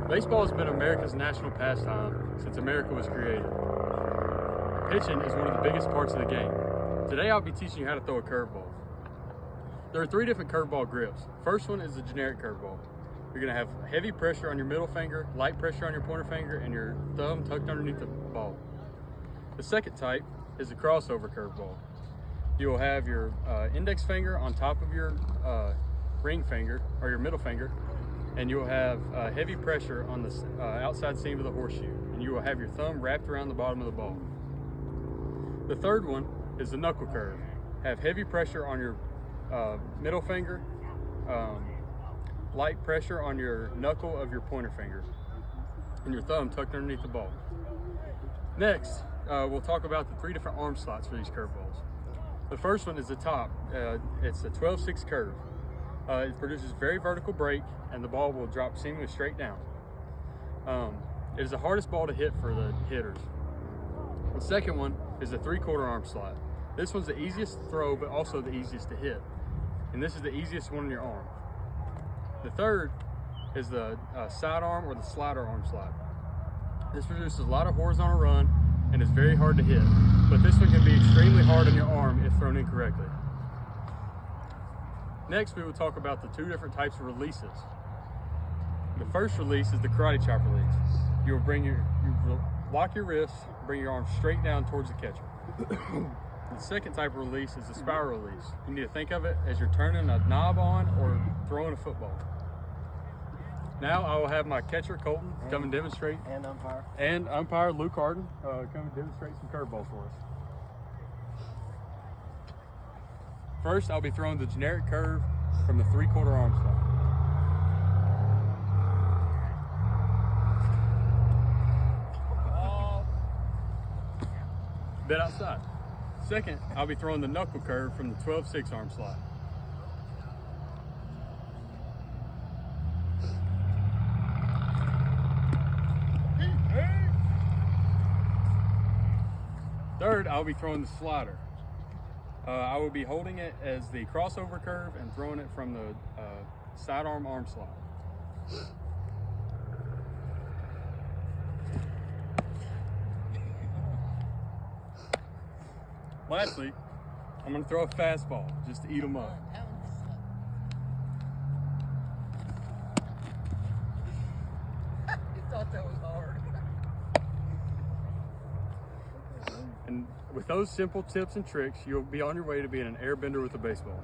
Baseball has been America's national pastime since America was created. Pitching is one of the biggest parts of the game. Today I'll be teaching you how to throw a curveball. There are 3 different curveball grips. First one is the generic curveball. You're going to have heavy pressure on your middle finger, light pressure on your pointer finger, and your thumb tucked underneath the ball. The second type is the crossover curveball. You will have your index finger on top of your ring finger, or your middle finger, and you will have heavy pressure on the outside seam of the horseshoe, and you will have your thumb wrapped around the bottom of the ball. The third one is the knuckle curve. Have heavy pressure on your middle finger, light pressure on your knuckle of your pointer finger, and your thumb tucked underneath the ball. Next, we'll talk about the 3 different arm slots for these curveballs. The first one is the top. It's a 12-6 curve. It produces very vertical break, and the ball will drop seemingly straight down. It is the hardest ball to hit for the hitters. The second one is the 3/4 arm slot. This one's the easiest to throw, but also the easiest to hit. And this is the easiest one on your arm. The third is the sidearm or the slider arm slot. This produces a lot of horizontal run and is very hard to hit, but this one can be extremely hard on your arm if thrown incorrectly. Next, we will talk about the 2 different types of releases. The first release is the karate chop release. You will lock your wrist, bring your arm straight down towards the catcher. The second type of release is the spiral release. You need to think of it as you're turning a knob on or throwing a football. Now I will have my catcher Colton come and demonstrate. And umpire Luke Harden come and demonstrate some curveballs for us. First, I'll be throwing the generic curve from the 3/4 arm slot. Bit outside. Second, I'll be throwing the knuckle curve from the 12-6 arm slot. Third, I'll be throwing the slider. I will be holding it as the crossover curve and throwing it from the sidearm arm slot. Lastly, I'm going to throw a fastball just to eat them up. You thought that was hard. And with those simple tips and tricks, you'll be on your way to being an airbender with a baseball.